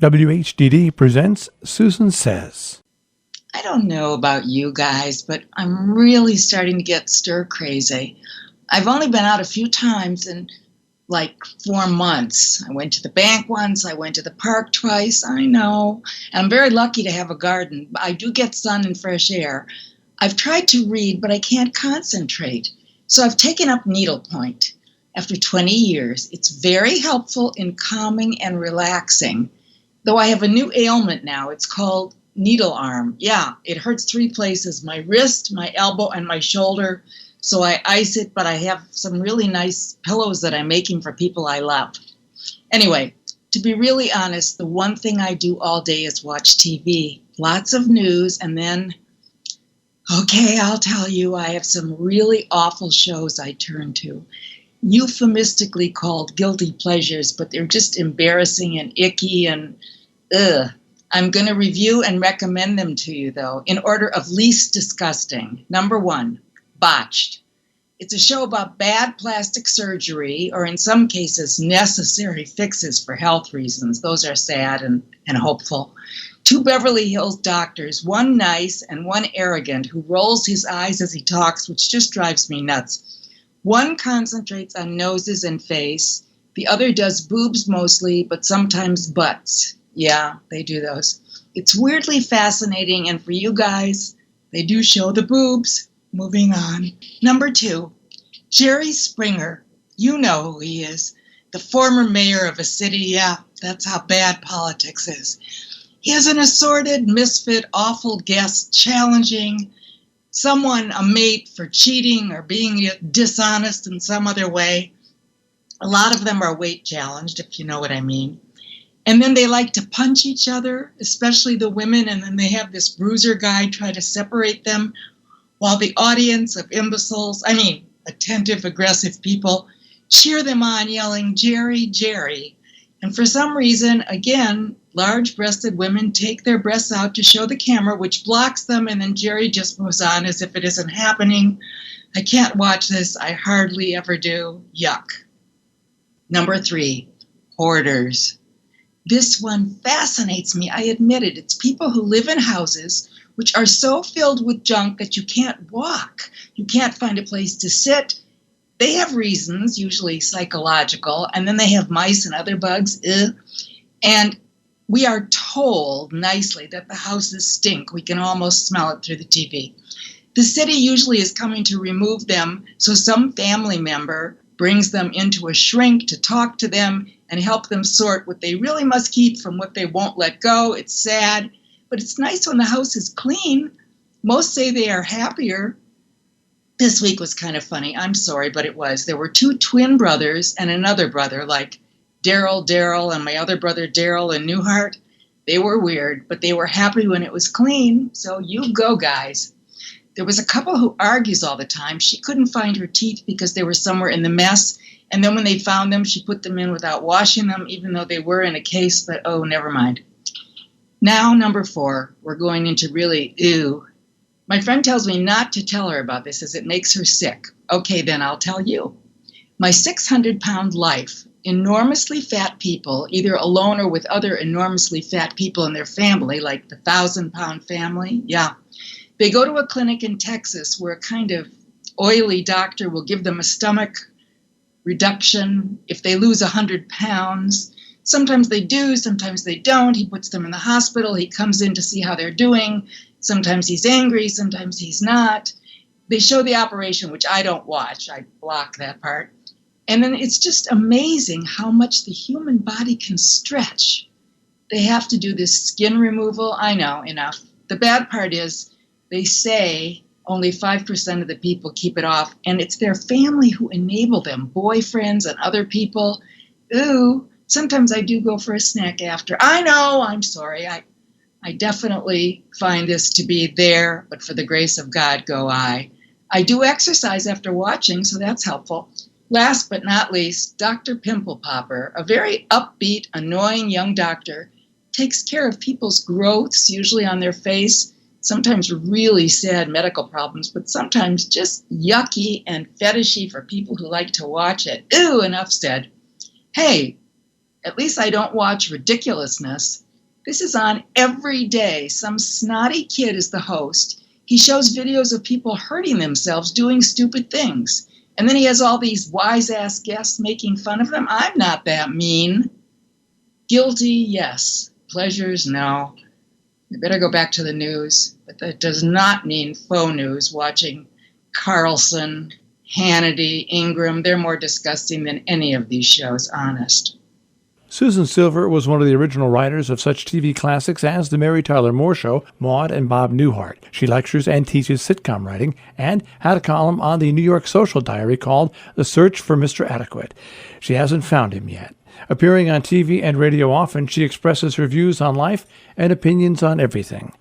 WHDD presents Susan Says. I don't know about you guys, but I'm really starting to get stir crazy. I've only been out a few times in like 4 months. I went to the bank once, I went to the park twice, I know. And I'm very lucky to have a garden. I do get sun and fresh air. I've tried to read, but I can't concentrate. So I've taken up needlepoint. After 20 years, it's very helpful in calming and relaxing. Though I have a new ailment now, it's called needle arm. Yeah, it hurts 3 places, my wrist, my elbow, and my shoulder. So I ice it, but I have some really nice pillows that I'm making for people I love. Anyway, to be really honest, the one thing I do all day is watch TV. Lots of news, and then, okay, I'll tell you, I have some really awful shows I turn to. Euphemistically called guilty pleasures, but they're just embarrassing and icky and ugh. I'm going to review and recommend them to you, though, in order of least disgusting. Number 1, Botched. It's a show about bad plastic surgery, or in some cases, necessary fixes for health reasons. Those are sad and hopeful. 2 Beverly Hills doctors, one nice and one arrogant, who rolls his eyes as he talks, which just drives me nuts. One concentrates on noses and face. The other does boobs mostly, but sometimes butts. Yeah, they do those. It's weirdly fascinating, and for you guys, they do show the boobs. Moving on. Number 2, Jerry Springer. You know who he is. The former mayor of a city. Yeah, that's how bad politics is. He is an assorted, misfit, awful guest, challenging someone, a mate, for cheating or being dishonest in some other way. A lot of them are weight challenged, if you know what I mean. And then they like to punch each other, especially the women, and then they have this bruiser guy try to separate them, while the audience of imbeciles, attentive, aggressive people, cheer them on, yelling, "Jerry, Jerry." And for some reason, again, large-breasted women take their breasts out to show the camera, which blocks them, and then Jerry just moves on as if it isn't happening. I can't watch this. I hardly ever do. Yuck. Number 3, Hoarders. This one fascinates me. I admit it. It's people who live in houses which are so filled with junk that you can't walk. You can't find a place to sit. They have reasons, usually psychological, and then they have mice and other bugs. And we are told nicely that the houses stink. We can almost smell it through the TV. The city usually is coming to remove them, so some family member brings them into a shrink to talk to them and help them sort what they really must keep from what they won't let go. It's sad, but it's nice when the house is clean. Most say they are happier. This week was kind of funny. I'm sorry, but it was. There were 2 twin brothers and another brother, like Daryl, and my other brother Daryl and Newhart. They were weird, but they were happy when it was clean. So you go, guys. There was a couple who argues all the time. She couldn't find her teeth because they were somewhere in the mess. And then when they found them, she put them in without washing them, even though they were in a case, but oh, never mind. Now, number 4, we're going into really ew. My friend tells me not to tell her about this as it makes her sick. Okay, then I'll tell you. My 600-pound life. Enormously fat people, either alone or with other enormously fat people in their family, like the 1,000-pound family. Yeah. They go to a clinic in Texas where a kind of oily doctor will give them a stomach reduction if they lose 100 pounds. Sometimes they do, sometimes they don't. He puts them in the hospital. He comes in to see how they're doing. Sometimes he's angry, sometimes he's not. They show the operation, which I don't watch. I block that part. And then it's just amazing how much the human body can stretch. They have to do this skin removal. I know, enough. The bad part is they say only 5% of the people keep it off, and it's their family who enable them, boyfriends and other people. Ooh, sometimes I do go for a snack after. I know, I'm sorry. I definitely find this to be there, but for the grace of God go I. I do exercise after watching, so that's helpful. Last but not least, Dr. Pimple Popper, a very upbeat, annoying young doctor, takes care of people's growths, usually on their face, sometimes really sad medical problems, but sometimes just yucky and fetishy for people who like to watch it. Ooh, enough said. Hey, at least I don't watch ridiculousness. This is on every day. Some snotty kid is the host. He shows videos of people hurting themselves doing stupid things. And then he has all these wise-ass guests making fun of them. I'm not that mean. Guilty, yes. Pleasures, no. We better go back to the news. But that does not mean faux news, watching Carlson, Hannity, Ingram. They're more disgusting than any of these shows, honest. Susan Silver was one of the original writers of such TV classics as The Mary Tyler Moore Show, Maude and Bob Newhart. She lectures and teaches sitcom writing and had a column on the New York Social Diary called The Search for Mr. Adequate. She hasn't found him yet. Appearing on TV and radio often, she expresses her views on life and opinions on everything.